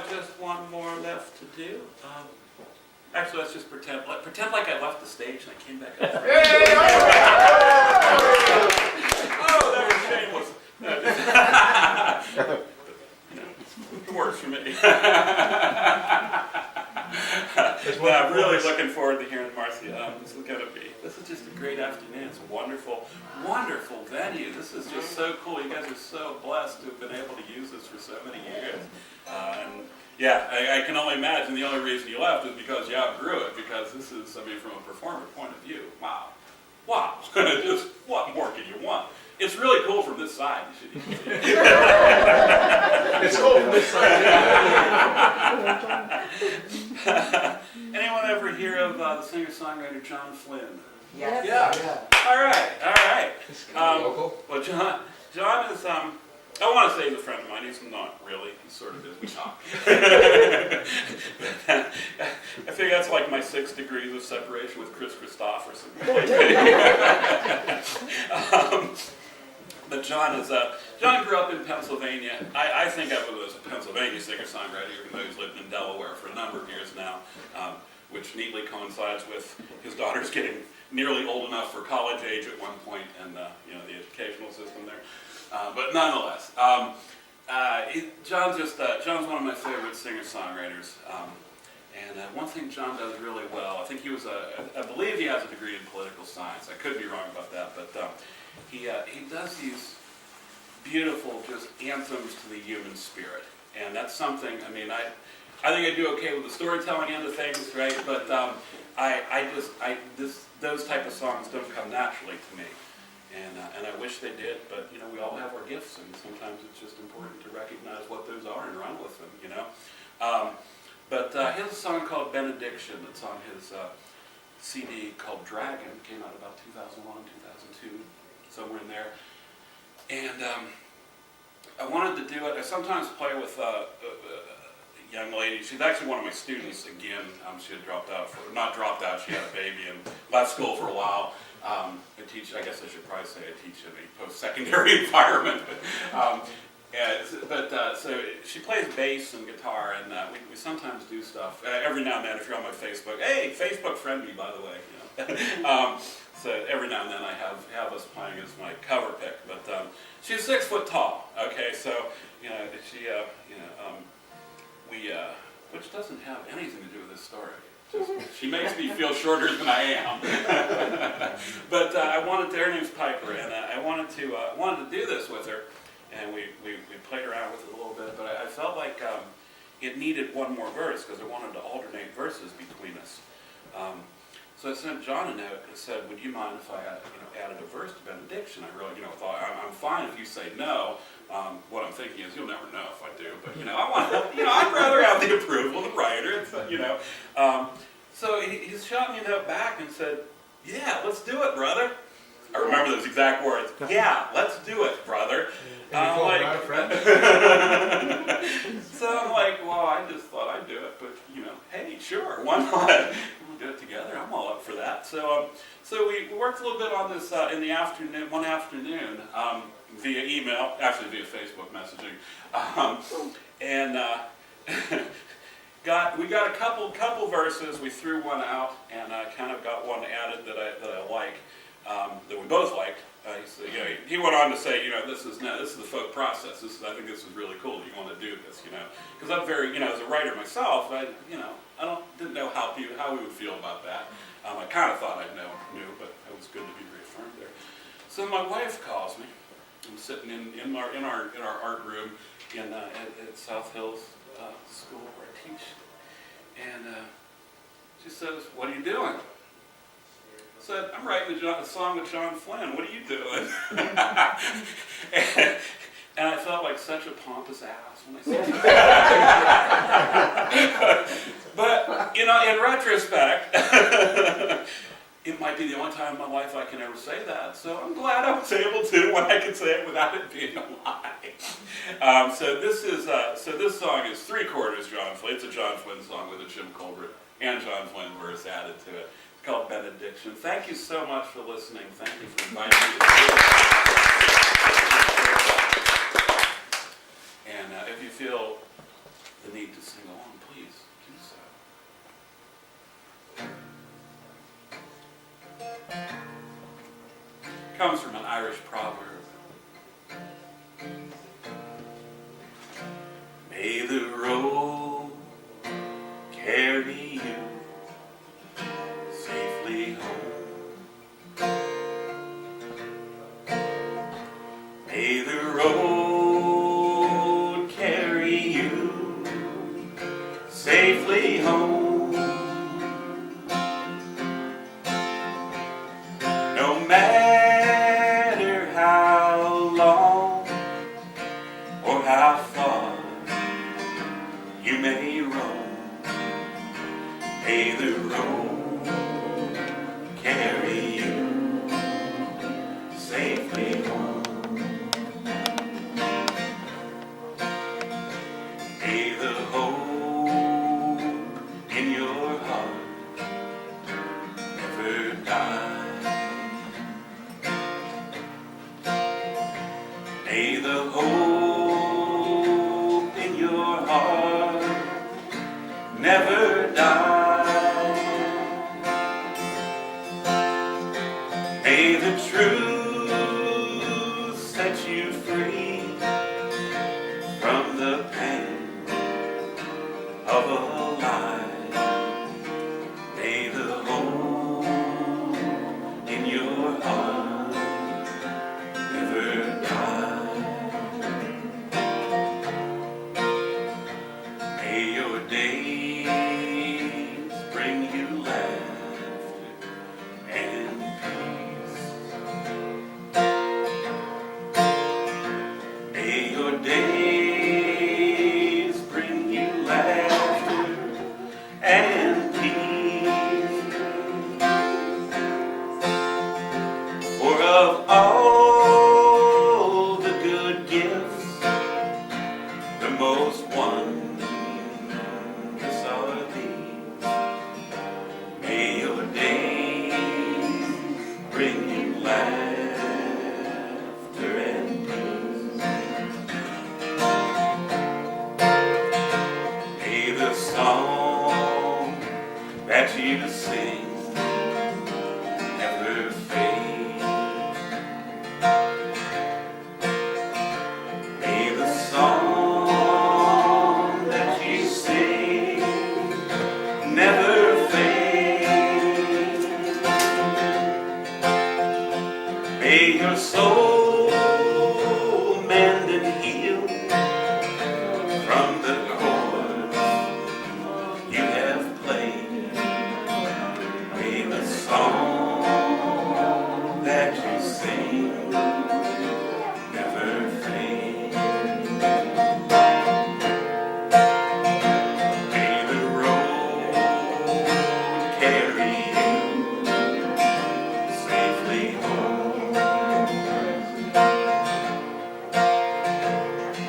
got just one more left to do. Actually, let's just pretend like I left the stage and I came back up. Oh, that was shameless. It works for me. I'm really looking forward to hearing Marcia. This is just a great afternoon. It's a wonderful, wonderful venue. This is just so cool. You guys are so blessed to have been able to use this for so many years. I can only imagine the only reason you left is because you outgrew it, because this is, from a performer point of view, wow. Just what more can you want? It's really cool from this side. You should see it. It's cool from this side. Anyone ever hear of the singer-songwriter John Flynn? Yes. Yeah. All right. Local. Well, John is, I want to say he's a friend of mine. He's not really. He sort of is. We talk. I think that's like my 6 degrees of separation with Chris Christopherson. But John grew up in Pennsylvania. I think of him as a Pennsylvania singer-songwriter, even though he's lived in Delaware for a number of years now, which neatly coincides with his daughters getting nearly old enough for college age at one point, and the educational system there. But nonetheless, John's one of my favorite singer-songwriters. And one thing John does really well, I believe he has a degree in political science. I could be wrong about that, but he does these beautiful just anthems to the human spirit. And that's something, I think I do okay with the storytelling end of things, right? But those type of songs don't come naturally to me. And I wish they did, but we all have our gifts, and sometimes it's just important to recognize what those are and run with them, But he has a song called Benediction that's on his CD called Dragon. It came out about 2001, 2002, somewhere in there. And I wanted to do it. I sometimes play with a young lady. She's actually one of my students again. She had she had a baby and left school for a while. I guess I should probably say I teach in a post-secondary environment. So she plays bass and guitar, and we sometimes do stuff. Every now and then, if you're on my Facebook, hey, Facebook friend me, by the way. So every now and then I have us playing as my cover pick. But she's 6 foot tall. Okay, so which doesn't have anything to do with this story. She makes me feel shorter than I am. But her name's Piper, and I wanted to do this with her, and we played around with it a little bit, but I felt like it needed one more verse, because I wanted to alternate verses between us. So I sent John a note and said, would you mind if I added a verse to Benediction? I really thought, I'm fine if you say no. What I'm thinking is, you'll never know if I do, but I'd rather have the approval of the writer. So he shot me a note back and said, yeah, let's do it, brother. I remember those exact words. Yeah, let's do it, brother. So I'm like, well, I just thought I'd do it, but hey, sure, why not? We'll do it together. I'm all up for that. So we worked a little bit on this in the afternoon, one afternoon, via email, actually via Facebook messaging, we got a couple verses. We threw one out, and I kind of got one added that I like, that we both liked. He went on to say, this is the folk process. I think this is really cool that you want to do this, because I'm very, as a writer myself, didn't know how we would feel about that. I kind of thought I knew, but it was good to be reaffirmed there. So my wife calls me. I'm sitting in our art room at South Hills School where I teach, and she says, "What are you doing?" I said, "I'm writing a song with John Flynn. What are you doing?" and I felt like such a pompous ass when I said that. But in retrospect, it might be the only time in my life I can ever say that. So I'm glad I was able to when I could say it without it being a lie. So this song is 3/4 John Flynn. It's a John Flynn song with a Jim Colbert and John Flynn verse added to it. It's called Benediction. Thank you so much for listening. Thank you for inviting me to do it. And if you feel the need to sing along, please do so. Comes from an Irish proverb. May the road carry you safely home. May the road carry you safely home. No matter how long or how far you may roam, may the road carry you safely home. May the hope in your heart never die. May the hope in your heart never die. May the truth set you free from the pain of a lie. May the hope in your heart never die. May your days bring you laughter and peace. May your days bring you laughter and peace. For of all the good gifts, the most wondrous are these. May your days bring you laughter and peace. May the song that you sing never fade. May the song that you sing never fade. May your soul mend and heal from the chords you have played. May the song that you sing never fade. May the road carry you safely home.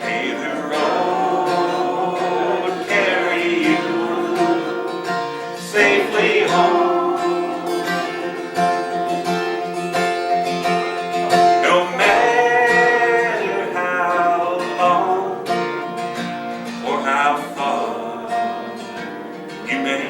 May the road carry you safely home. No matter how long or how far you may